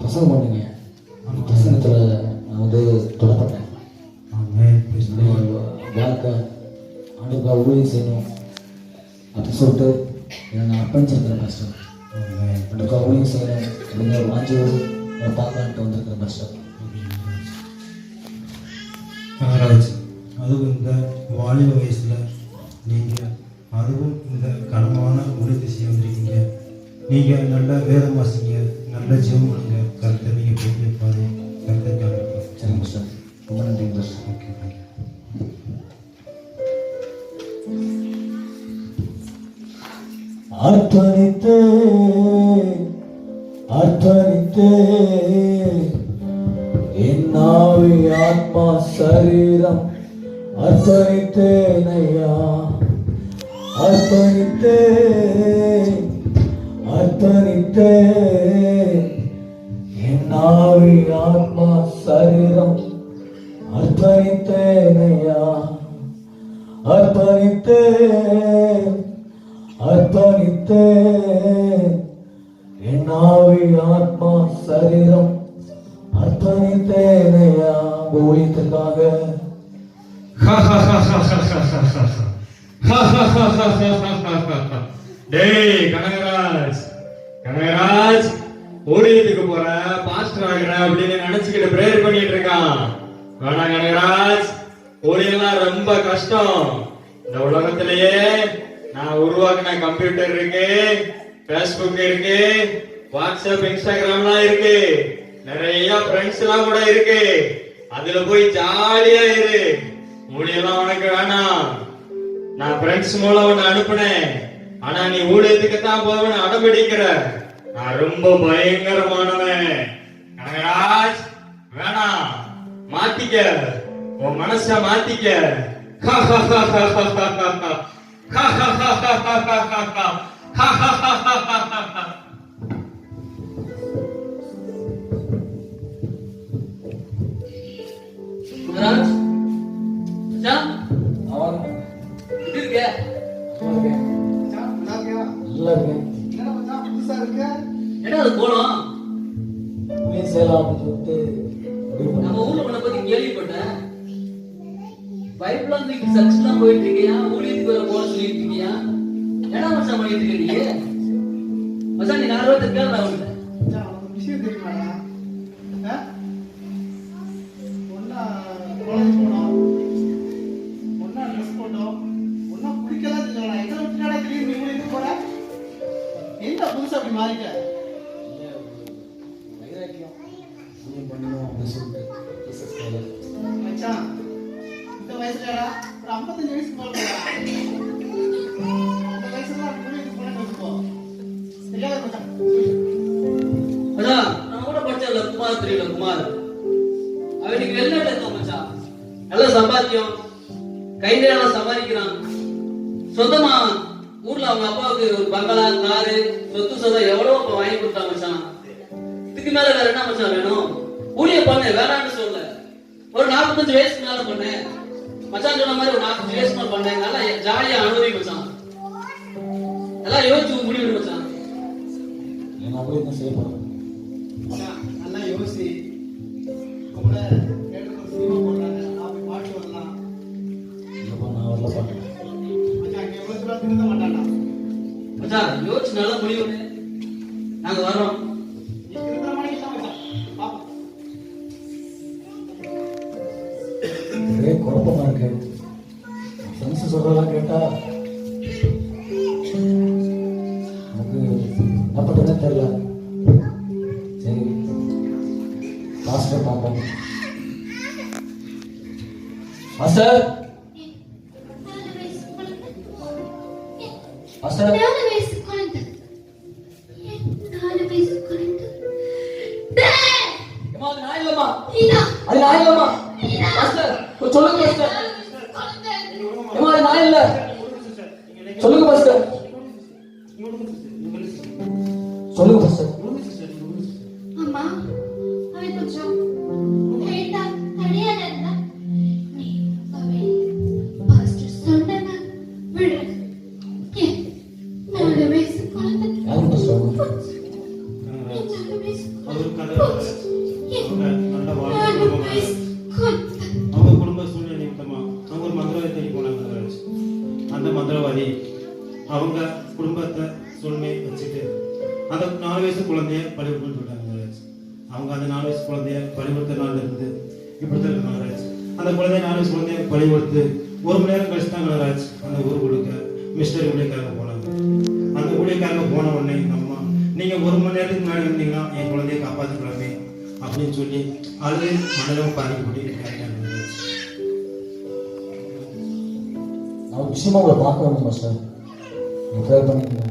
பிரசங்கம் பண்ணுங்க. பிரசங்கத்தில் நான் வந்து தொடப்பட்டேன். வாழ்க்கை ஆண்டுக்கா ஊழியம் செய்யணும் அப்படின்னு சொல்லிட்டு நான் அர்ப்பணிச்சிருக்கிறேன் மாஸ்டர். ஆண்டுக்கா ஊழியம் செய்யணும் அப்படிங்கிற வாஞ்சோடு நான் பார்க்கலான்ட்டு வந்திருக்கிறேன் மாஸ்டர். மகாராஜ், அதுவும் இந்த வாலிப வயசில் நீங்கள் அதுவும் இந்த கனமான உறுதி செய்ய வந்திருக்கீங்க. நீங்கள் நல்ல வேதம் வாசிங்க, நல்ல ஜெபம் பண்ணுங்க, கருத்தை நீங்கள் போய் வைப்பாரு, கருத்தை காண்பிப்பாரு. சரிங்க சார், ரொம்ப நன்றிங்க சார். Okay, thank you. அர்ப்பணித்தே அர்ப்பணித்தே என் ஆவி ஆத்மா சரீரம் அர்ப்பணித்தேனையா, அர்ப்பணித்தே அர்ப்பணித்தே என் ஆவி ஆத்மா சரீரம் அர்ப்பணித்தேனையா, அர்ப்பணித்தே அர்ப்பணித்தே என் ஆவி ஆத்மா சரீரம் அர்ப்பணித்தேனையா ஊழியத்துக்காக. டேய் கனகராஜ், கனகராஜ் ஊழியத்துக்கு போற பாஸ்டர் ஆகிற அப்படின்னு நினைச்சுக்கிட்டு பிரேயர் பண்ணிட்டு இருக்கான். வேணாம் கனகராஜ், ஊழியெல்லாம் ரொம்ப கஷ்டம். இந்த உலகத்திலேயே நான் உருவாக்கின கம்ப்யூட்டர் இருக்கு, பேஸ்புக் இருக்கு, வாட்ஸ்அப், இன்ஸ்டாகிராம்லாம் இருக்கு, நிறைய ஃப்ரெண்ட்ஸ் எல்லாம் கூட இருக்கு. அதுல போய் ஜாலியா இரு. ஊழியெல்லாம் உனக்கு வேணாம். நான் ஃப்ரெண்ட்ஸ் மூலம் உன்னை அனுப்புனேன், ஆனா நீ ஊழியத்துக்கு தான் போவேன்னு அடம்பிடிக்கிற. நான் ரொம்ப பயங்கரமானவன் கனகராஜ். வேணாம், மாத்திக்க, உன் மனச மாத்திக்க. குமராஜ், எப்படி இருக்க? நல்லா இருக்கேன். என்ன அது கோலம்? ஊழியம் செய்யலாம் அப்படின்னு சொல்லிட்டு நம்ம ஊர்ல உன்னை பத்தி கேள்விப்பட்டேன். பைப்லாம் தூக்கி சர்ச்சுலாம் போயிட்டு இருக்கியா, ஊழியத்துக்கு வர போல சொல்லிட்டு இருக்கியா? என்ன மச்சான் பண்ணிட்டு இருக்க நீ? மச்சான், நீ 4 ரூபா கேள்வி நான் உன்கிட்ட விஷயம் தெரியுமாடா? ஒன்னா காலேஜ் போனோம், ஒன்னா ட்ரெஸ் போட்டோம், ஒன்னா குடிக்கலாம் செஞ்சோம். எதை விட்டுனாடா கிளீன் நீ போற? என்ன புதுசா அப்படி மாறிட்ட? அப்படின்னு சொல்லிட்டு Jesus மேல. மச்சான் இந்த வயசுலடா ஒரு 55 வயசு போல இந்த வயசுல ஊழியத்துக்கு போனேன்னு வச்சுக்கோ தெரியாத மச்சான். அதான் நான் கூட படிச்சல குமார் தெரியல குமார் அவனுக்கு வெளிநாட்டுல இருக்கான் மச்சான். நல்ல சம்பாத்தியம் கையில நல்லா சம்பாதிக்கிறான். சொந்தமா ஊர்ல அவங்க அப்பாவுக்கு ஒரு பங்களா காரு சொத்து சொந்தம் எவ்வளவு அப்ப வாங்கி கொடுத்தாங்க மச்சான். இதுக்கு மேல வேற என்ன மச்சான் வேணும்? ஊழிய பண்ணு வேணான்னு சொல்ல. ஒரு 45 வயசுக்கு மேல பண்ணு மச்சான் சொன்ன மாதிரி ஒரு 45 வயசு மேல பண்ணு. நல்லா ஜாலியா அனுபவி மச்சான். எல்லாம் யோசிச்சு முடிவு மச்சான். நான் அப்படியே தான் செய்ய போறேன். மச்சான் நல்லா யோசி. உங்கள கேட்டு ஒரு சினிமா போடுறாங்க அப்படி பாட்டு வரலாம். இல்லப்பா நான் வரல பாட்டேன். மச்சான் இங்க எவ்வளவு தூரம் திருந்த மாட்டானா? மச்சான் யோசிச்சு நல்ல முடிவு நாங்க வரோம். நீ திருந்த மாட்டேங்க மச்சான். பாப்போம். ஒரே குழப்பமா இருக்கு. ஃப்ரெண்ட்ஸ் சொல்றதெல்லாம் கேட்டா நமக்கு என்ன பண்றதுனே தெரியல. சரி பாஸ்டர் பார்ப்போம். பாஸ்டர் பாஸ்டர் அம்மா, அது நான் இல்லம்மா. அது நான் இல்லம்மா. மாஸ்டர், கொஞ்சம் சொல்லுங்க மாஸ்டர். அம்மா, அது நான் இல்ல. சொல்லுங்க மாஸ்டர். சொல்லுங்க பாஸ்டர். அம்மா அவன் கொஞ்சம் லேட்டா தனியா இருந்தா நீ அவன் பாஸ்டர் சொன்னா விடு. ஏன் 4 வயசு குழந்தை யாரும் பாஸ்டர்? 4 வயசு அவர் கதை ஏன் நல்ல 4 வாழ்க்கை வயசு குழந்தை அவங்க குடும்ப சூழ்நிலை நிமித்தமா அவங்க ஒரு மந்திரவாதி தேடி போனாங்க. அந்த மந்திரவாதி அவங்க குடும்பத்தை சூழ்நிலை வச்சுட்டு அந்த 4 வயசு குழந்தைய பள்ளிக்கூடம் விட்டாங்க. அவங்க அந்த 4 வயசு குழந்தைய பள்ளிக்கூடத்த நாள்ல இருந்து இப்படித்தான் இருக்காங்க. அந்த குழந்தைய 4 வயசு குழந்தைய பள்ளிக்கூடத்து 1 மணி நேரம் கழிச்சு தான் ராஜ் அந்த ஊருக்குள்ள மிஸ்டர் ஊழியக்காரங்க போனாங்க. அந்த ஊழியக்காரங்க போன உடனே அம்மா நீங்க 1 மணி நேரத்துக்கு முன்னாடி இருந்தீங்கன்னா என் குழந்தைய காப்பாத்திக்கலாமே அப்படின்னு சொல்லி அழுது மனதில் பாதிக்கப்பட்டு இருக்காங்க. நான் ஒரு விஷயமா உங்களை பார்க்க வேண்டும் மாஸ்டர். நீங்கள் ப்ரேயர் பண்ணிக்கங்க.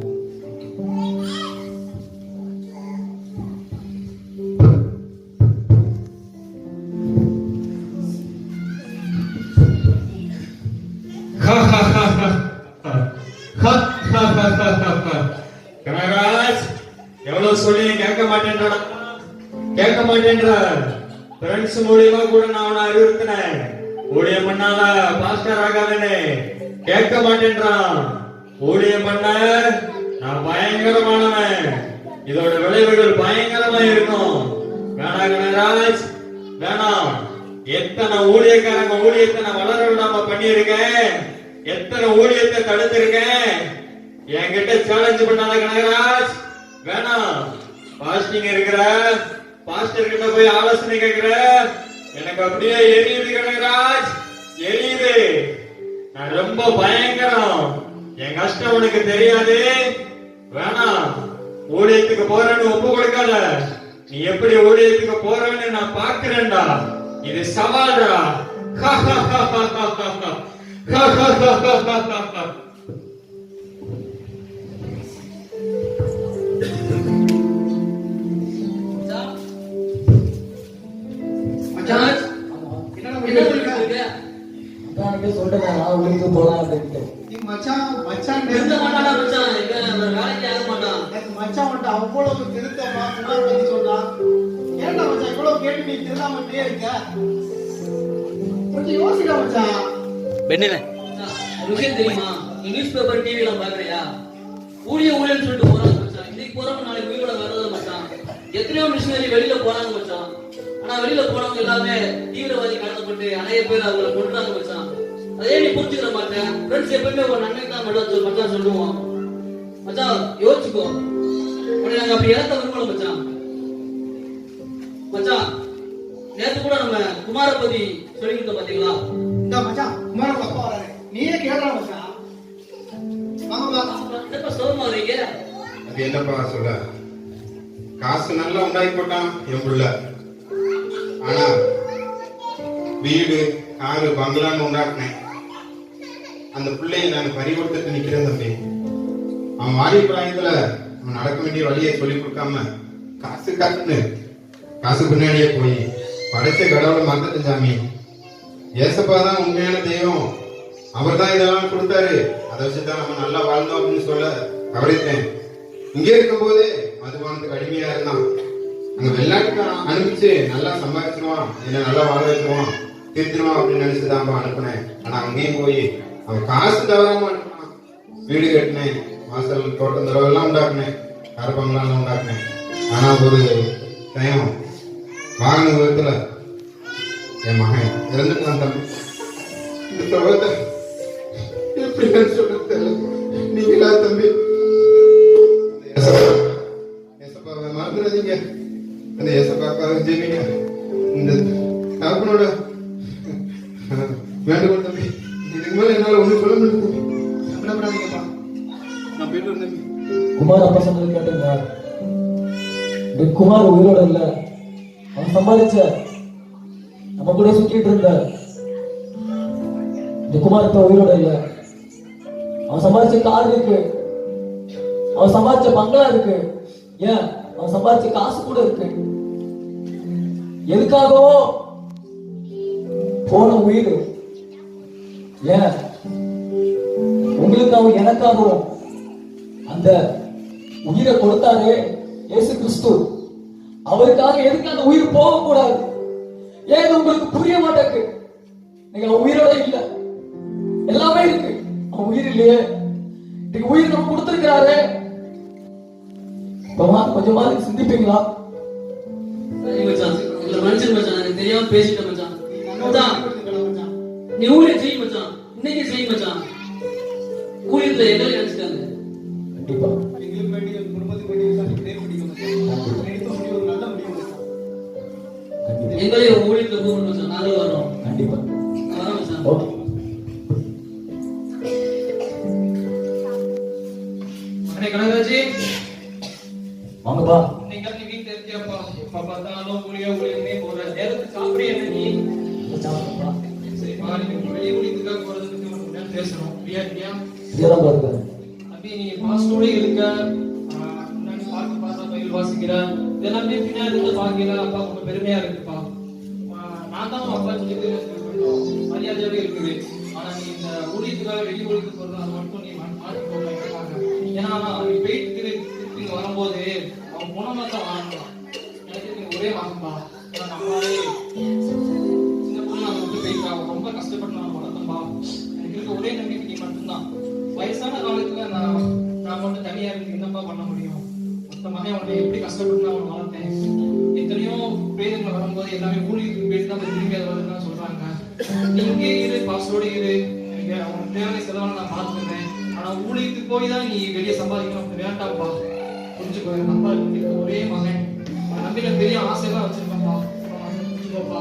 கனகராஜ் எவ்வளவு சொல்லி கேட்க மாட்டேன்றா கேட்க மாட்டேன்ற. ஃப்ரெண்ட்ஸ் மூலியமா கூட நான் அவனை அறிவுறுத்தினேன். ஊழியம் பண்ணாத பாஸ்டர் ஆகாதே கேட்க மாட்டேன்றான். ஊழியம் பண்ண நான் பயங்கரமானவன். இதோட விளைவுகள் பயங்கரமா இருக்கும். வேணாம் கனகராஜ் வேணாம். எத்தனை ஊழியக்காரங்க ஊழியத்தை நான் வளர விடாம பண்ணியிருக்கேன். எத்தனை ஊழியத்தை தடுத்திருக்கேன். என்கிட்ட சேலஞ்ச் பண்ணாத கனகராஜ் வேணாம். பாஸ்டிங் இருக்கிற பாஸ்டர் கிட்ட போய் ஆலோசனை கேட்கிற எனக்கு அப்படியே எரியுது கனகராஜ் எரியுது. நான் ரொம்ப பயங்கரம். என் கஷ்டம் உனக்கு தெரியாது. வேணாம். ஊழியத்துக்கு போறேன்னு ஒப்பு கொடுக்காத. நீ எப்படி ஊழியத்துக்கு போறேன்னு நான் பாக்குறேன்டா. இது சவால்டா. மச்சான், என்னடா என்ன பண்ணிட்டு பண்ணிட்டு இருக்க? இருக்க? அதான் எனக்கு சொல்லிட்டேன் நான் ஊருக்கு போகலாம் அப்படின்ட்டு. நீ மச்சான் மச்சான் திருந்த மாட்டானா மச்சான்? இவன் ஒரு வேலைக்கு ஆக மாட்டான். எனக்கு மச்சான் மட்டும் அவ்வளவு திருத்தமா குமார் பத்தி சொன்னான். ஏன்டா மச்சான் இவ்வளவு கேட்டு நீ திருந்தாம இப்படியே இருக்க? கொஞ்சம் யோசிடா மச்சான். மச்சான், ஒரு விஷயம் தெரியுமா? நீ நியூஸ் பேப்பர் டிவி எல்லாம் பாக்குறியா? ஊழியன்னு சொல்லிட்டு போறாங்க மச்சான். இன்னைக்கு போறவங்க நாளைக்கு உயிரோட வரதான் மச்சான். எத்தனையோ மிஷினரி வெளியில போறாங்க மச்சான். ஆனா வெளியில போனவங்க எல்லாமே தீவிரவாதி கடத்தப்பட்டு நிறைய பேர் அவங்களை கொண்டுறாங்க மச்சான். அதே நீ புரிஞ்சுக்கிற மாட்டேன். ஃப்ரெண்ட்ஸ் எப்பவுமே ஒரு நன்மை தான் மச்சான் சொல்லுவோம். மச்சான் யோசிச்சுக்கோ. உடனே நாங்க அப்படி இழக்க விரும்பல மச்சான். மச்சான் நேத்து கூட நம்ம குமார பத்தி சொல்லிக்கிட்டோம் பாத்தீங்களா? இந்த மச்சான் குமார அப்பா வராரு. நீயே கேளுடா மச்சான். வாங்க என்னப்பா சோகமா வரீங்க? அது என்னப்பா சொல்ல, காசு நல்லா உண்டாக்கி போட்டான் என் புள்ள. ஆனா வீடு காரு பங்களான்னு உண்டாக்குனேன். அந்த பிள்ளையை நான் பறி கொடுத்துட்டு நிக்கிறேன் தம்பி. அவன் வாலி பிராயத்துல அவன் நடக்க வேண்டிய வழியை சொல்லி கொடுக்காம காசு பின்னாடியே போய் படைச்ச கடவுளை மறந்துட்டு சாமி. ஏசப்பா தான் உண்மையான தெய்வம், அவர் தான் இதெல்லாம் கொடுத்தாரு, அதை வச்சுதான் நம்ம நல்லா வாழ்ந்தோம் அப்படின்னு சொல்ல தவறிட்டேன். இங்கே இருக்கும் போதே மதுபானத்துக்கு அடிமையா இருந்தான். அங்க வெளிநாட்டுக்கு அனுப்பிச்சு நல்லா சம்பாதிச்சிருவான், என்ன நல்லா வாழ வச்சிருவான், திருத்திருவான் அப்படின்னு நினைச்சுதான் அனுப்புனேன். ஆனா அங்கேயும் போய் அவன் காசு தவறாம அனுப்பினான். வீடு கட்டினேன், வாசல் தோட்டம் தடவெல்லாம் உண்டாக்குனேன், கரப்பங்களாம் உண்டாக்குனேன். ஆனா ஒரு டைம் வாகன விதத்துல என் மகன் இறந்துட்டான் தம்பி. இந்த சோகத்தை எப்படி சொல்ல தெரியல. நீங்களா தம்பி ஏசப்பாவை மறந்துடாதீங்க. அந்த ஏசப்பாக்காக ஜெயிங்க. இந்த தகப்பனோட வேண்டுகோள் தம்பி. இதுக்கு மேல என்னால ஒண்ணும் சொல்ல முடியாது தம்பி. கவலைப்படாதீங்கப்பா, நான் போயிட்டு வரேன் தம்பி. குமார் அப்பா சொன்னது கேட்டீங்களா? இந்த குமார் உயிரோட இல்ல, அவன் சம்பாதிச்ச நம்ம கூட சுத்திட்டு இருந்த இந்த குமார் இப்ப உயிரோட இல்ல. அவன் சம்பாதிச்ச கார் இருக்கு, அவன் சம்பாதிச்ச பங்களா இருக்கு, ஏன் அவன் சம்பாதிச்ச காசு கூட இருக்கு. எதுக்காகவோ போன உயிர், ஏன் உங்களுக்காகவும் எனக்காகவும் அந்த உயிரை கொடுத்தாரே இயேசு கிறிஸ்து, அவருக்காக எதுக்கு அந்த உயிர் போக கூடாது? ஏன் உங்களுக்கு புரிய மாட்டேங்குது? நீங்க உயிரோட இல்ல, எல்லாமே இருக்கு, அவன் உயிர் இல்லையே. இன்னைக்கு உயிர் நம்ம கொடுத்திருக்கிறாரு, கொஞ்சமா சிந்திப்பீங்களா? சரி மச்சான், இல்ல மனுஷன் மச்சான், எனக்கு தெரியாம பேசிட்டேன் மச்சான். மச்சான் நீ ஊழியர் செய் மச்சான், இன்னைக்கு செய் மச்சான். ஊழியர்ல எங்களை நினைச்சுக்காங்க. கண்டிப்பா எங்களுக்கு வேண்டிய குடும்பத்துக்கு வேண்டிய பிரேர் பண்ணிக்கணும். எடுத்த முடிவு ஒரு நல்ல முடிவு மச்சான். எங்களையும் ஊழியர்ல கூப்பிடணும் மச்சான், நாங்களும் வரோம். கண்டிப்பா வரோம் மச்சான். ஓகே. அண்ணே கனகராஜி, வாங்கப்பா. இன்னைக்கு நீ வீட்டுல இருக்கியாப்பா? எப்ப பார்த்தாலும் ஊழியமே போற நேரத்துக்கு சாப்பிடுறியா நீ? சாப்பிடுப்பா. சரிப்பா, நீங்க வெளியே ஊழியத்துக்காக போறதுக்கு ஒரு நேரம் பேசணும். ஃப்ரீயா இருக்கியா? இதெல்லாம் பாருங்க. அப்படி நீ பாஸ்டோட இருக்க, முன்னாடி பார்த்தா பயில் வாசிக்கிற, இதெல்லாமே பின்னாடி இருந்து பாக்கிற அப்பா ரொம்ப பெருமையா இருக்குப்பா. நான் தான் அப்பா சொல்லிட்டு மரியாதையாவே இருக்குது. ஆனா நீ இந்த ஊழியத்துக்காக வெளியே ஊழியத்துக்கு போறது அது மட்டும் நீ மாற்றி போடுறாங்க. ஏன்னா நீ போயிட்டு திருப்பி வரும்போது அவன் குணமா தான் வாங்கலாம். எனக்கு நீ ஒரே வாங்கப்பா. நம்மளாலே சின்ன பொண்ணு நம்ம விட்டு போயிட்டா, ரொம்ப கஷ்டப்பட்டு நான் வளர்த்தோம்பா. எனக்கு இருக்க ஒரே நம்பிக்கை நீ மட்டும்தான். வயசான காலத்துல நான் மட்டும் தனியா இருந்து என்னப்பா பண்ண முடியும்? மொத்த மகன் அவனை எப்படி கஷ்டப்பட்டு நான் அவனை வளர்த்தேன். எத்தனையோ பேருங்க வரும்போது எல்லாமே ஊழியத்துக்கு போயிட்டு தான் திரும்பி அதை வருதுன்னு சொல்றாங்க. நீ இங்கே இரு, பாஸ்டோட இரு, அவன் தேவையான செலவான நான் பார்த்துக்கிறேன். ஆனா ஊழியத்துக்கு போய் தான் நீ வெளியே சம்பாதிக்கணும் அப்படி வேண்டாம்ப்பா. புரிஞ்சுக்கோ, என் அப்பா ஒரே மகன், நம்பிக்கை பெரிய ஆசையெல்லாம் வச்சிருக்கேன்ப்பா. புரிஞ்சுக்கோப்பா,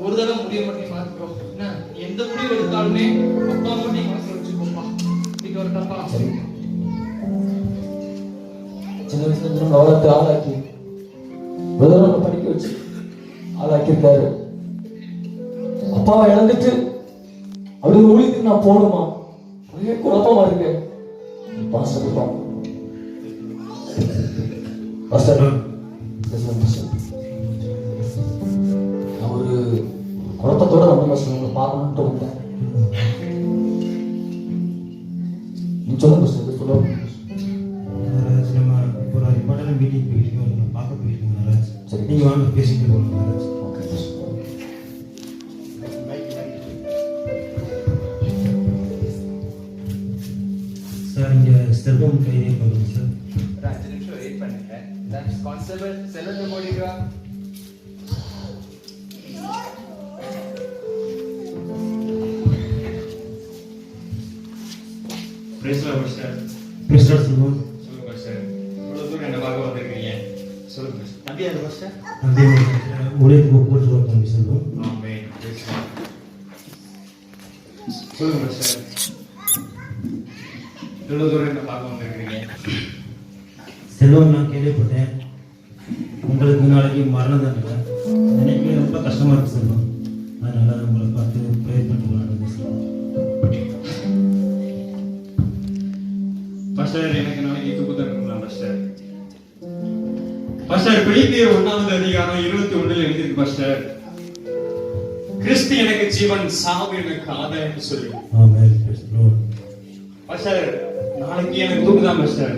ஒரு தடவை முடிய மட்டும் பார்த்துக்கோ. என்ன எந்த முடிவு எடுத்தாலுமே அப்பா மட்டும் நீ மனசுல வச்சுக்கோப்பா. இது ஒரு தப்பா? சின்ன வயசுல இருந்து வளர்த்து ஆளாக்கி பிரதரோட படிக்க வச்சு ஆளாக்கியிருக்காரு. அப்பாவை இழந்துட்டு அப்படி ஊழியத்துக்கு நான் போகணுமா? ஒரே குழப்பமா இருக்கு. பாஸ்டர் நான் ஒரு குழப்பத்தோட நம்ம உங்களை பார்க்கணும்ட்டு வந்தேன். நீ சொல்லுங்க சார், சொல்லுங்க. நம்ம ஒரு இம்பார்ட்டன்ட் மீட்டிங் போயிட்டு வரணும், பார்க்க போயிருக்கோம் நாராஜ். சரி, நீங்கள் வாங்க பேசிட்டு போகணும் நாராஜ். ஓகே சார், இங்கே செல்வம் கைதே பண்ணுங்க சார். ஒரு 5 நிமிஷம் வெயிட் பண்ணுங்க. கான்ஸ்டபிள் செல்வத்தை மோடிக்கா. பேசலாம் சார். மிஸ்டர் செல்வம். சொல்லுங்க சார், இவ்வளவு தூரம் என்ன பார்க்க வந்திருக்கீங்க? சொல்லுங்க சார். தம்பி அது சார். அதே ஊழியத்துக்கு போட்டு வரணும் செல்வம். ஆமே, பேசலாம். சொல்லுங்க சார், இவ்வளவு தூரம் என்ன பார்க்க வந்திருக்கீங்க? செல்வம், நான் கேள்விப்பட்டேன் உங்களுக்கு நாளைக்கு மரணம் தண்டனை. நினைக்க ரொம்ப கஷ்டமா இருக்கு சொல்லுவோம். அதனால உங்களை பார்த்து ப்ரே பண்ணிக்கலாம்னு சொல்லுவோம். பாஸ்டர், எனக்கு நாளைக்கு தூக்கத்தை இருக்குங்களா பாஸ்டர்? பாஸ்டர், பிலிப்பியர் 1:21 எழுதியிருக்கு பாஸ்டர், கிறிஸ்து எனக்கு ஜீவன், சாவு எனக்கு ஆதாயம் சொல்லி. Amen. Praise the Lord. Pastor, நாளைக்கு எனக்கு தூக்குதான் பாஸ்டர்.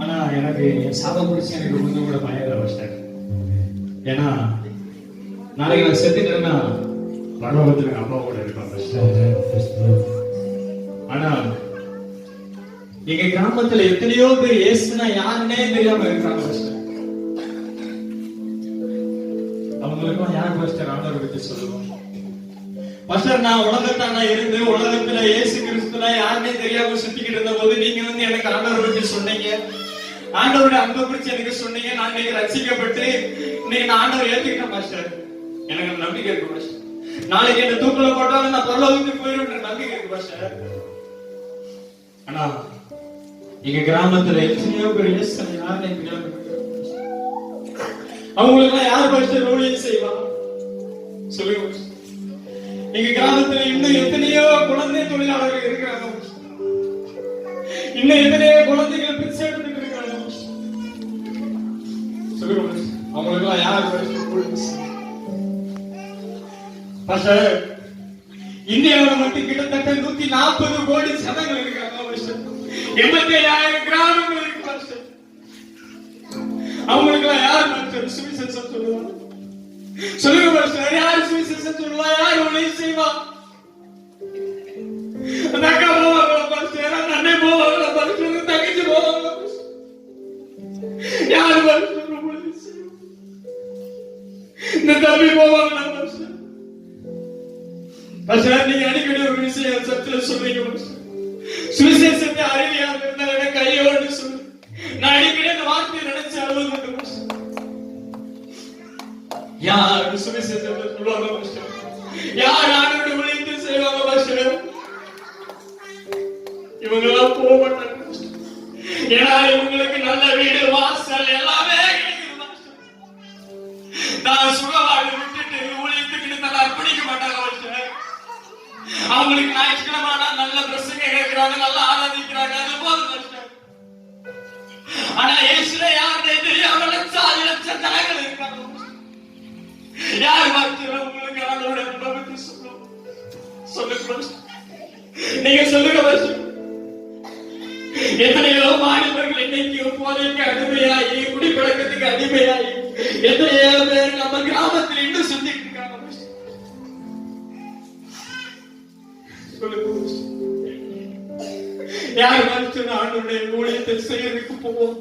ஆனா எனக்கு என் சாபம் பிடிச்சி எனக்கு கொஞ்சம் கூட பயம் இல்லை பாஸ்டர். ஏன்னா நாளைக்கு நான் செத்துட்டேன்னா பரலோகத்துல எங்க அப்பா கூட இருப்பான் pastor. Amen. Praise the Lord. ஆனா எங்க கிராமத்துல எத்தனையோ பேர் இயேசுனா யாருன்னே தெரியாம இருக்காங்க பாஸ்டர். அவங்களுக்கும் யார் பாஸ்டர் ஆண்டவரை பத்தி சொல்லுவோம்? பாஸ்டர், நான் உலகத்தானா இருந்து உலகத்துல இயேசு கிறிஸ்துனா யாருன்னே தெரியாம சுத்திக்கிட்டு இருந்த போது நீங்க வந்து எனக்கு ஆண்டவரை பத்தி சொன்னீங்க, ஆண்டவருடைய அன்பை குறிச்சு எனக்கு சொன்னீங்க. நான் இன்னைக்கு ரட்சிக்கப்பட்டு இன்னைக்கு நான் ஆண்டவரை ஏத்துக்கிட்டேன் பாஸ்டர். எனக்கு நம்பிக்கை இருக்கு பாஸ்டர். நாளைக்கு என்ன தூக்குல போட்டாலும் நான் பரலோகத்துக்கு போயிடுவேன் நம்பிக்கை இருக்கு பாஸ்டர். ஆனா எங்க கிராமத்துல எத்தனையோ பேர் இயேசு யாருன்னே தெரியாம அவங்களுக்கு யார் பாஸ்டர் ஊழியம் செய்வா சொல்லுங்க பாஸ்டர். எங்க கிராமத்துல இன்னும் எத்தனையோ குழந்தை தொழிலாளர்கள் இருக்கிறாங்க, இன்னும் எத்தனையோ குழந்தைகள் பிச்சை எடுத்துட்டு இருக்காங்க. சொல்லுங்க அவங்களுக்கு எல்லாம் யார் பாஸ்டர்? இந்தியாவில் மட்டும் கிட்டத்தட்ட 140 கோடி ஜனங்கள் இருக்காங்க பாஸ்டர். 87,000 கிராமங்கள் இருக்கு பாஸ்டர். அவங்களுக்கு எல்லாம் யார் பாஸ்டர் சுவிசேஷம் சொல்லுவாங்க? சொல்லுங்க பாஸ்டர், யார் சுவிசேஷம் சொல்லுவா? யார் உதவி செய்வா? அந்த அக்கா போவாங்களா பாஸ்டர்? அந்த அண்ணன் போவாங்களா பாஸ்டர்? தங்கச்சி போவாங்களா பாஸ்டர்? யார் பாஸ்டர் உதவி செய்வா? இந்த தம்பி போவாங்களா பாஸ்டர்? பாஸ்டர், நீங்க அடிக்கடி ஒரு விஷயம் சத்துல சொல்றீங்க பாஸ்டர், சுவிசேஷத்தை அறிவியாக இருந்தால் எனக்கு கையோடு சொல்லு. நான் அடிக்கடி அந்த வார்த்தையை நினைச்சு அழுவது பாஸ்டர். யார் சுவிசேஷத்தை சொல்லுவாங்க பாஸ்டர்? யார் ஆண்டவருடைய ஊழியத்தை செய்வாங்க பாஸ்டர்? இவங்க எல்லாம் போக மாட்டாங்க பாஸ்டர். ஏன்னா இவங்களுக்கு நல்ல வீடு வாசல் எல்லாமே கிடைக்குது பாஸ்டர். நான் சுகவாழ்வு விட்டுட்டு ஊழியத்துக்கு நல்லா அர்ப்பணிக்க மாட்டாங்க பாஸ்டர். அவங்களுக்கு ஞாயிற்றுக்கிழமை நல்ல பிரசங்க கேட்கிறாங்க, நல்லா ஆராதிக்கிறாங்க, அது போதும் பாஸ்டர். ஆனா இயேசுல யாருன்னே தெரியாம லட்சம் ஜனங்கள் இருக்காங்க. யார் பாஸ்டர் உங்களுக்கு ஆண்டவருடைய அன்பை பத்தி சொல்லுங்க பாஸ்டர். நீங்க சொல்லுங்க பாஸ்டர். எத்தனையோ மாணவர்கள் இன்னைக்கு போதைக்கு அடிமையாகி குடிப்பழக்கத்துக்கு அடிமையாகி எத்தனையோ பேர் நம்ம கிராமத்தில் இன்னும் சுத்திட்டு இருக்காங்க பாஸ்டர். சொல்லுங்க பாஸ்டர். யார் பாஸ்டர் ஆண்டவருடைய ஊழியத்தை செய்யறதுக்கு போவோம்?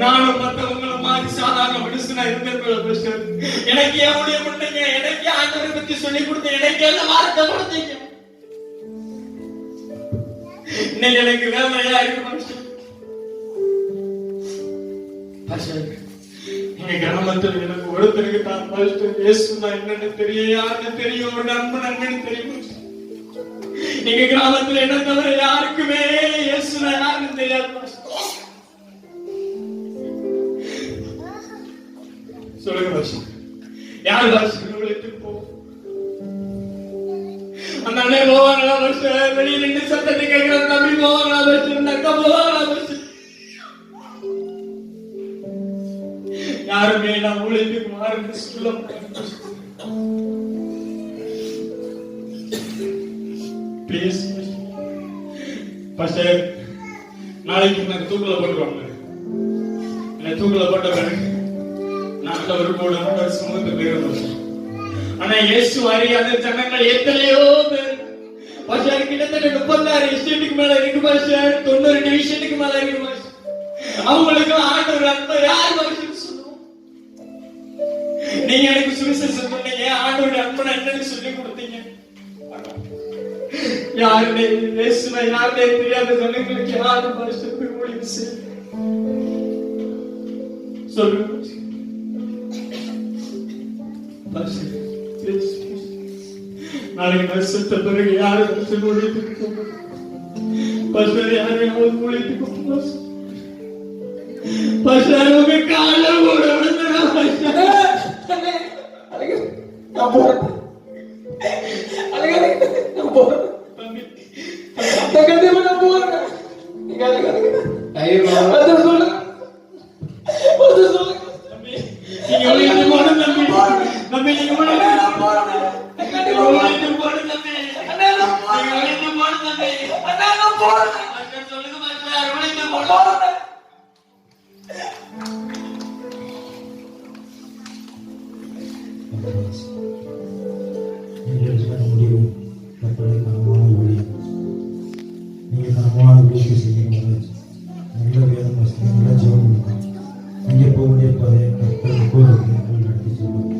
நானும் மற்றவங்களை மாதிரி சாதாரண மனுஷனா இருந்தேன் பாஸ்டர். எனக்கு ஏன் ஊழியம் பண்ணீங்க? எனக்கு ஆண்டவரை பத்தி சொல்லி கொடுத்தீங்க? எனக்கு என்ன வார்த்தை கொடுத்தீங்க? இன்னைக்கு எனக்கு வேலையா இருக்கு பாஸ்டர். பாஸ்டர், எங்க கிராமத்தில் எனக்கு ஒருத்தருக்கு தான் பாஸ்டர் இயேசுனா என்னன்னு தெரியும், யாருன்னு தெரியும், ஒரு நண்பன் என்னன்னு தெரியும். எங்க கிராமத்தில் என்ன தவிர யாருக்குமே இயேசுனா யாருன்னு தெரியாது பாஸ்டர். சொல்லுங்க பாஸ்டர், யார் பாஸ்டர் ஊழியத்துக்கு போவோம்? அந்த அண்ணன் போவாங்களா பாஸ்டர்? வெளியே நின்று சத்தத்தை கேட்கிற தம்பி போவாங்களா பாஸ்டர்? அந்த அக்கா போவாங்களா பாஸ்டர்? யாருமே நான் ஊழியத்துக்கு மாறுன்னு சொல்ல மாட்டேன். பிளீஸ் பாஸ்டர், நாளைக்கு எனக்கு தூக்கல போட்டுருவாங்க. என்ன தூக்கல போட்ட பிறகு நாங்கள் ஒரு கூட சுமந்து போயிடும். ஆனா இயேசு அறியாத ஜனங்கள் எத்தனையோ பேர் பாஸ்டர். கிட்டத்தட்ட 36 எஸ்டேட்டுக்கு மேல இருக்கு பாஸ்டர், 90 டிவிஷனுக்கு மேல இருக்கு பாஸ்டர். அவங்களுக்கு ஆண்டவர் அன்பை யார் பாஸ்டர் சொல்லுவோம்? நீங்க எனக்கு சுவிசேஷம் சொன்னீங்க, ஆண்டவருடைய அன்பை என்னன்னு சொல்லி கொடுத்தீங்க. யாருமே இயேசுவை யாருமே தெரியாத ஜனங்களுக்கு யாரு பாஸ்டர் ஊழியம் செய்ய சொல்லுங்க பாஸ்டர். நாளைக்கு நான் செத்த பிறகு யாரு ஊழியத்துக்கு போகணும் பாஸ்டர்? யாரையாவது ஊழியத்துக்கு போகணும் பாஸ்டர்? உங்க கால கூட விழுந்துடும் பாஸ்டர். நான் போறேன். அழகாதீங்க, நான் போறேன். அந்த கதையில நான் போறேன். நீங்க அழகாதீங்க. வந்து சொல்லுங்க. வந்து சொல்லுங்க. நீங்க ஒளிந்து போடு தம்பி. தம்பி நீங்க ஒளிந்து போடு. நீங்க ஒளிந்து போடு தம்பி. நீங்க ஒளிந்து போடு தம்பி. அண்ணா சொல்லுங்க மாஸ்டர், ஒளிந்து போடு. நீங்கள் முடிவு கற்பனை கனமான ஊழியம். நீங்கள் கனமான ஊழியம் செய்யணும். நல்ல வேதம் வாசிக்க, நல்ல ஜெபம் பண்ணணும். நீங்கள் போக வேண்டிய பாதையை கற்பனை கோரிக்கை நடத்தி செல்லும்.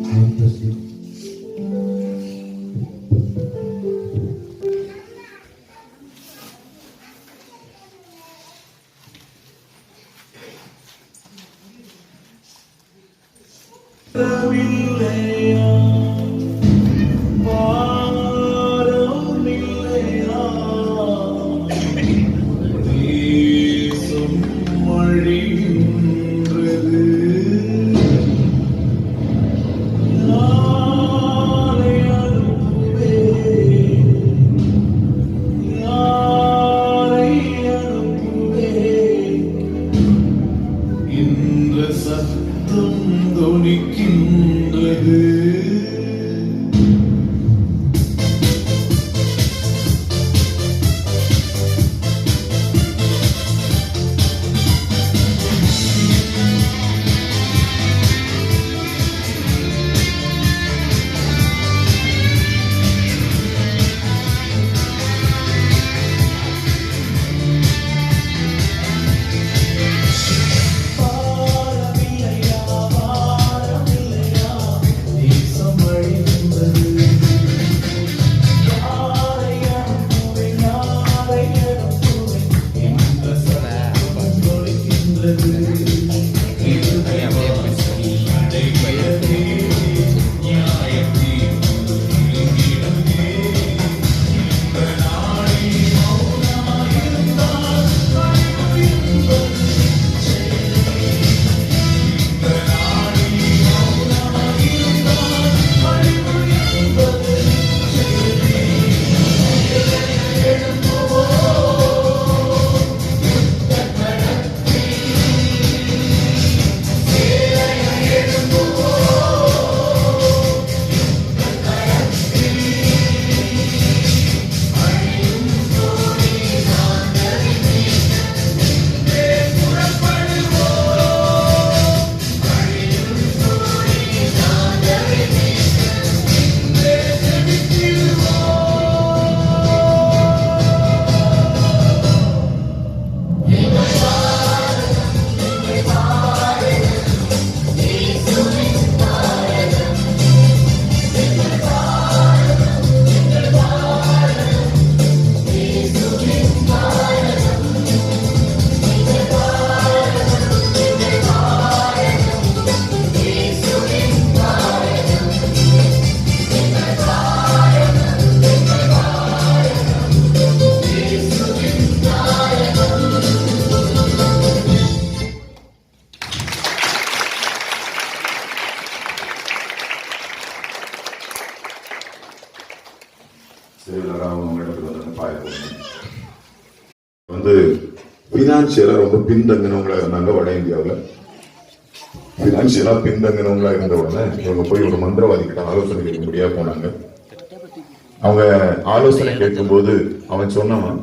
பினான்சியலா ரொம்ப பின்தங்கினவங்களா இருந்தாங்க வட இந்தியாவில். பினான்சியலா பின்தங்கினவங்களா இருந்த உடனே இவங்க போய் ஒரு மந்திரவாதி கிட்ட ஆலோசனை கேட்கும்படியா போனாங்க. அவங்க ஆலோசனை கேட்கும்போது அவன் சொன்னான்,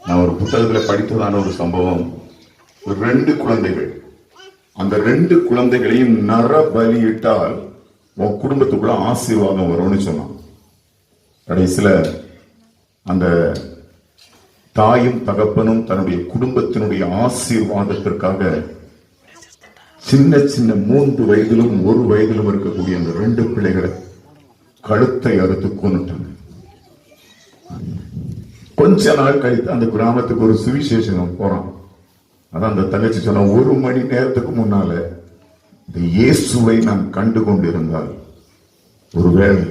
நான் ஒரு புத்தகத்துல படித்ததான ஒரு சம்பவம், 2 குழந்தைகள், அந்த 2 குழந்தைகளையும் நர பலியிட்டால் உன் குடும்பத்துக்குள்ள ஆசீர்வாதம் வரும்னு சொன்னான். கடைசியில அந்த தாயும் தகப்பனும் தன்னுடைய குடும்பத்தினுடைய ஆசீர்வாதத்திற்காக சின்ன சின்ன 3 வயதிலும் 1 வயதிலும் இருக்கக்கூடிய அந்த 2 பிள்ளைகளை கழுத்தை அறுத்து கொன்னுட்டாங்க. கொஞ்ச நாள் கழித்து அந்த கிராமத்துக்கு ஒரு சுவிசேஷம் போறான். அதான் அந்த தங்கச்சி சொன்ன, 1 மணி நேரத்துக்கு முன்னால இந்த இயேசுவை நான் கண்டு கொண்டிருந்தால் ஒருவேளை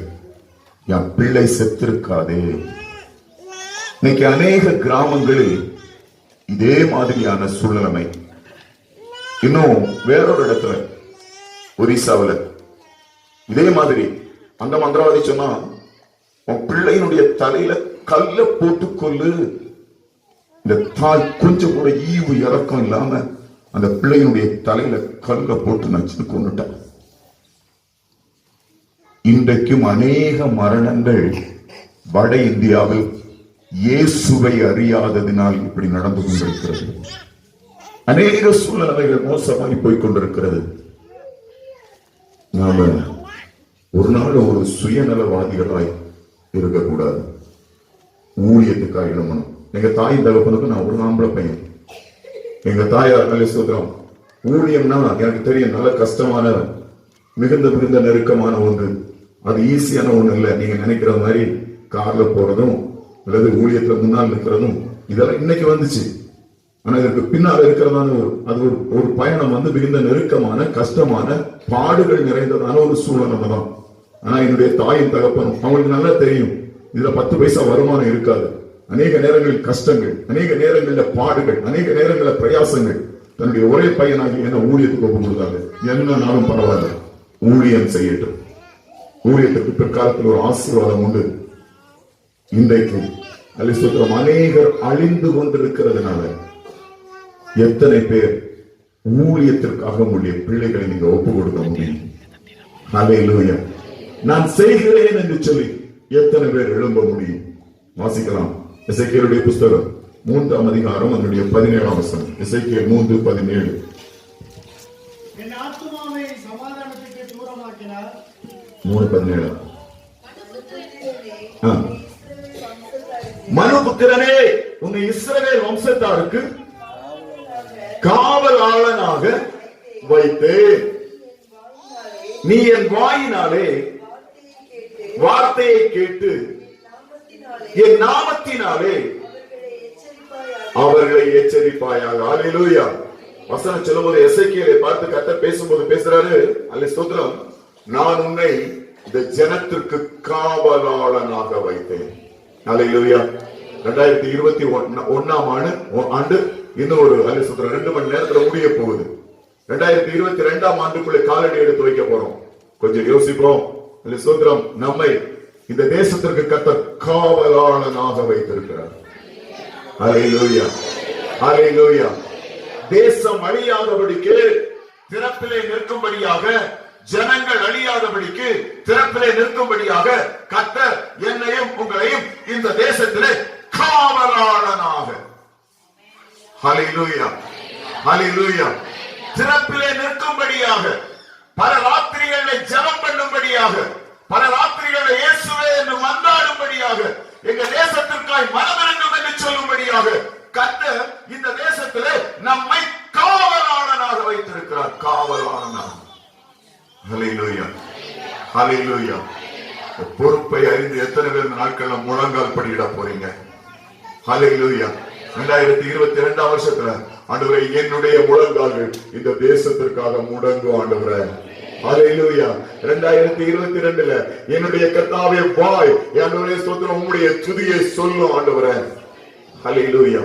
என் பிள்ளை செத்திருக்காதே. இன்னைக்கு அநேக கிராமங்களில் இதே மாதிரியான சூழ்நிலை. இன்னும் வேறொரு இடத்துல ஒரிசாவில் இதே மாதிரி அந்த மந்திரவாதி சொன்னா, உன் பிள்ளையினுடைய தலையில கல்ல போட்டு கொல்லு. இந்த தாய் கொஞ்சம் கூட ஈவு இறக்கம் இல்லாம அந்த பிள்ளையினுடைய தலையில கல்ல போட்டு நச்சு கொண்டுட்டான். இன்றைக்கும் அநேக மரணங்கள் வட இந்தியாவில் இயேசுவை அறியாததினால் இப்படி நடந்து கொண்டிருக்கிறது. அநேக சூழ்நிலைகள் மோசமாய் போய் கொண்டிருக்கிறது. நாம ஒரு நாள் ஒரு சுயநலவாதிகளாய் இருக்கக்கூடாது. ஊழியத்துக்காக எழுமணும். எங்க தாய் தகப்பனுக்கு நான் ஒரு ஆம்பளை பையன். எங்க தாயார் நல்ல சூத்திரம். ஊழியம்னா எனக்கு தெரியும், நல்ல கஷ்டமான மிகுந்த நெருக்கமான ஒன்று. அது ஈஸியான ஒண்ணு இல்லை. நீங்க நினைக்கிற மாதிரி கார்ல போறதும் அல்லது ஊழியத்துல முன்னால் நிற்கிறதும் இதெல்லாம் இன்னைக்கு வந்துச்சு. ஆனா இதற்கு பின்னால் இருக்கிறதான அது ஒரு பயணம் மிகுந்த நெருக்கமான கஷ்டமான பாடுகள் நிறைந்ததான ஒரு சூழ்நிலை தான். ஆனா என்னுடைய தாயின் தகப்பனும் அவங்களுக்கு நல்லா தெரியும், இதுல 10 பைசா வருமானம் இருக்காது. அநேக நேரங்களில் கஷ்டங்கள், அநேக நேரங்களில் பாடுகள், அநேக நேரங்களில் பிரயாசங்கள். தன்னுடைய ஒரே பையனாகி என்ன ஊழியத்துக்கு ஒப்பு கொடுத்தாங்க. என்னன்னாலும் பரவாயில்ல, ஊழியம் செய்யட்டும். ஊழியத்திற்கு பிற்காலத்தில் ஒரு ஆசீர்வாதம் உண்டு. இன்றைக்கு அலிஸ்தோத்திரம் அநேகர் அழிந்து கொண்டிருக்கிறதுனால எத்தனை பேர் ஊழியத்திற்காக உங்களுடைய பிள்ளைகளை நீங்க ஒப்பு கொடுக்க முடியும்? ஹல்லேலூயா. நான் செய்கிறேன் என்று சொல்லி எத்தனை பேர் எழும்ப முடியும்? வாசிக்கலாம். எசேக்கியேலுடைய புஸ்தகம் 3ஆம் அதிகாரம் அதனுடைய 17ஆம் வசனம். எசேக்கியேல் 3:17. என் ஆத்துமாவை சமாதானத்துக்கு தூரமாக்கினார். 3:17. மனுபுத்திரனே, உன்னை இஸ்ரவேல் வம்சத்தாருக்கு காவலாளனாக வைத்தேன். நீ என் வாயினாலே வார்த்தையை கேட்டு என் நாமத்தினாலே அவர்களை எச்சரிப்பாயாக. அல்லேலூயா. வசனம் சொல்லும்போது எசேக்கியேலை பார்த்து கர்த்தர் பேசும்போது பேசுறாரு, அல்ல ஸ்தோத்திரம், நான் உன்னை இந்த ஜனத்திற்கு காவலாளனாக வைத்தேன். அல்லேலூயா. 2021ஆம் ஆண்டு இன்னும் ஒரு 2 மணி நேரத்துல முடிய போகுது. 2022ஆம் ஆண்டுக்குள்ளே காலடி எடுத்து வைக்க போறோம். கொஞ்சம் யோசிப்போம். ஸ்தோத்திரம், நம்மை இந்த தேசத்திற்கு கர்த்தர் காவலாளனாக வைத்திருக்கிறார். அல்லேலூயா, அல்லேலூயா. தேசம் அழியாதபடிக்கு திறப்பிலே நிற்கும்படியாக, ஜனங்கள் அழியாதபடிக்கு திறப்பிலே நிற்கும்படியாக கர்த்தர் என்னையும் உங்களையும் இந்த தேசத்திலே காவலாளனாக, ஹல்லேலூயா, ஹல்லேலூயா, திறப்பிலே நிற்கும்படியாக, பல ராத்திரிகளை ஜெபம் பண்ணும்படியாக, பல ராத்திரிகளை இயேசுவே என்று மன்றாடும்படியாக, எங்க தேசத்திற்காய் மனமிறங்கும் என்று சொல்லும்படியாக கர்த்தர் இந்த தேசத்திலே நம்மை காவலாளனாக வைத்திருக்கிறார். காவலாளனாக. ஹல்லேலூயா, ஹல்லேலூயா. பொறுப்பை அறிந்து எத்தனை பேர் இந்த நாட்கள்ல முழங்கால் படியிட போறீங்க? ஹல்லேலூயா. 2022ஆம் வருஷத்துல ஆண்டவரே, என்னுடைய முழங்கால்கள் இந்த தேசத்திற்காக முடங்கும் ஆண்டவரே. ஹல்லேலூயா. 2022ல என்னுடைய கர்த்தாவே வாய் ஆண்டவரே ஸ்தோத்திரம் உம்முடைய துதியை சொல்லும் ஆண்டவரே. ஹல்லேலூயா.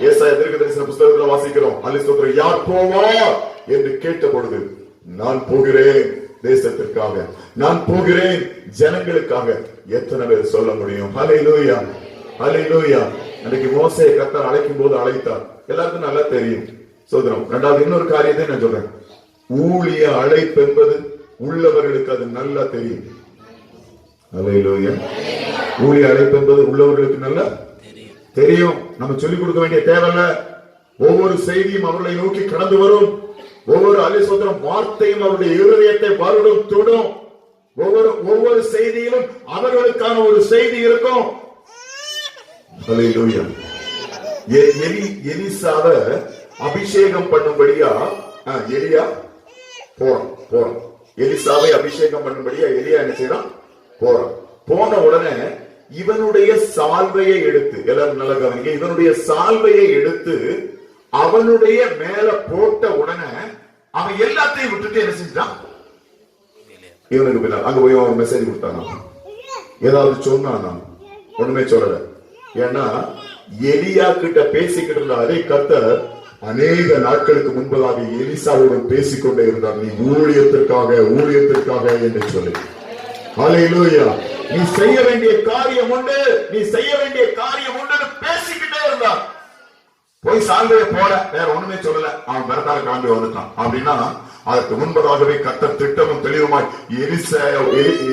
ஏசாயா தீர்க்கதரிசன புத்தகத்துல வாசிக்கிறோம், அல்லேலூயா ஸ்தோத்திரம், யார் போவார் என்று கேட்ட பொழுது நான் போகிறேன் தேசத்திற்காக, நான் போகிறேன் ஜனங்களுக்காக. எத்தனை பேர் சொல்ல முடியும்? ஹல்லேலூயா, ஹல்லேலூயா. அன்றைக்கு மோசேயை கர்த்தர் அழைக்கும் போது அழைத்தார். எல்லாருக்கும் நல்லா தெரியும். சோதரம். இரண்டாவது இன்னொரு காரியத்தை நான் சொல்றேன். ஊழிய அழைப்பு என்பது உள்ளவர்களுக்கு அது நல்லா தெரியும். ஹல்லேலூயா. ஊழிய அழைப்பு என்பது உள்ளவர்களுக்கு நல்லா தெரியும். நம்ம சொல்லிக் கொடுக்க வேண்டிய தேவையில்ல. ஒவ்வொரு செய்தியும் அவர்களை நோக்கி கடந்து வரும். ஒவ்வொரு அல்லேலூயா வார்த்தையும் அவருடைய இருதயத்தை வருடும் தொடும். ஒவ்வொரு செய்தியிலும் அவர்களுக்கான ஒரு செய்தி இருக்கும். ஹல்லேலூயா. எலிசாவை அபிஷேகம் பண்ணும்படியா எலியா போறான். எலிசாவை அபிஷேகம் பண்ணும்படியா எலியா என்ன செய்யறான்? போறான். போன உடனே இவனுடைய சால்வையை எடுத்து, எல்லாரும் நல்லா கவனிங்க, இவனுடைய சால்வையை எடுத்து அவனுடைய மேல போட்ட உடனே அவன் எல்லாத்தையும் விட்டுட்டு என்ன செஞ்சான்? இவனுக்கு பின்னால் அங்க போய் அவன் மெசேஜ் கொடுத்தானா? ஏதாவது சொன்னானா? ஒண்ணுமே சொல்லல. ஏன்னா எலியா கிட்ட பேசிக்கிட்டு இருந்த அதே கர்த்தர் அநேக நாட்களுக்கு முன்பதாக எலிசாவுடன் பேசிக்கொண்டே இருந்தார். நீ ஊழியத்திற்காக என்று சொல்லி. ஹல்லேலூயா. நீ செய்ய வேண்டிய காரியம் உண்டு, நீ செய்ய வேண்டிய காரியம் உண்டு பேசிக்கிட்டே இருந்தான். போய் சாயந்தர போல வேற ஒண்ணுமே சொல்லல, அவன் பிறந்தால கிளம்பி வந்துட்டான் அப்படின்னா அதற்கு முன்பதாகவே கர்த்தர் திட்டமும் தெளிவுமாய்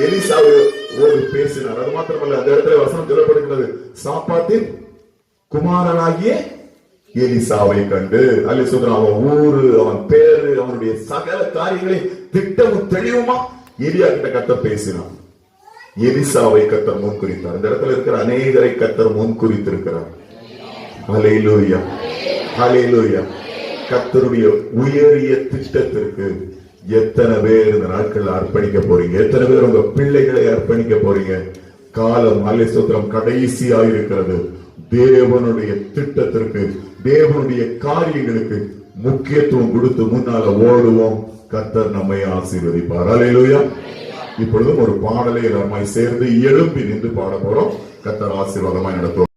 எலிசாவோடு பேசினார். அது மாத்திரமல்ல, அந்த இடத்துல வசனம் சொல்லப்படுகிறது, சாப்பாத்தின் குமாரனாகிய எலிசாவை கண்டு அவன் ஊரு, அவன் பேரு, அவனுடைய சகல காரியங்களை திட்டமும் தெளிவுமா எலியா கிட்ட கர்த்தர் பேசினான். எலிசாவை கர்த்தர் முன் குறித்தார். இந்த இடத்துல இருக்கிற அநேகரை கர்த்தர் முன் குறித்திருக்கிறார். ஹல்லேலூயா, ஹல்லேலூயா. கர்த்தருடைய உயரிய திட்டத்திற்கு எத்தனை பேர் இந்த நாட்கள் அர்ப்பணிக்க போறீங்க? எத்தனை பேர் உங்க பிள்ளைகளை அர்ப்பணிக்க போறீங்க? காலம் அல்லேலூயா கடைசியா இருக்கிறது. தேவனுடைய திட்டத்திற்கு, தேவனுடைய காரியங்களுக்கு முக்கியத்துவம் கொடுத்து முன்னால ஓடுவோம். கர்த்தர் நம்மை ஆசீர்வதிப்பார். அல்லேலூயா. இப்பொழுதும் ஒரு பாடலை எல்லாருமாய் சேர்ந்து எழும்பி நின்று பாட போறோம். கர்த்தர் ஆசீர்வாதமாய் நடத்துவோம்.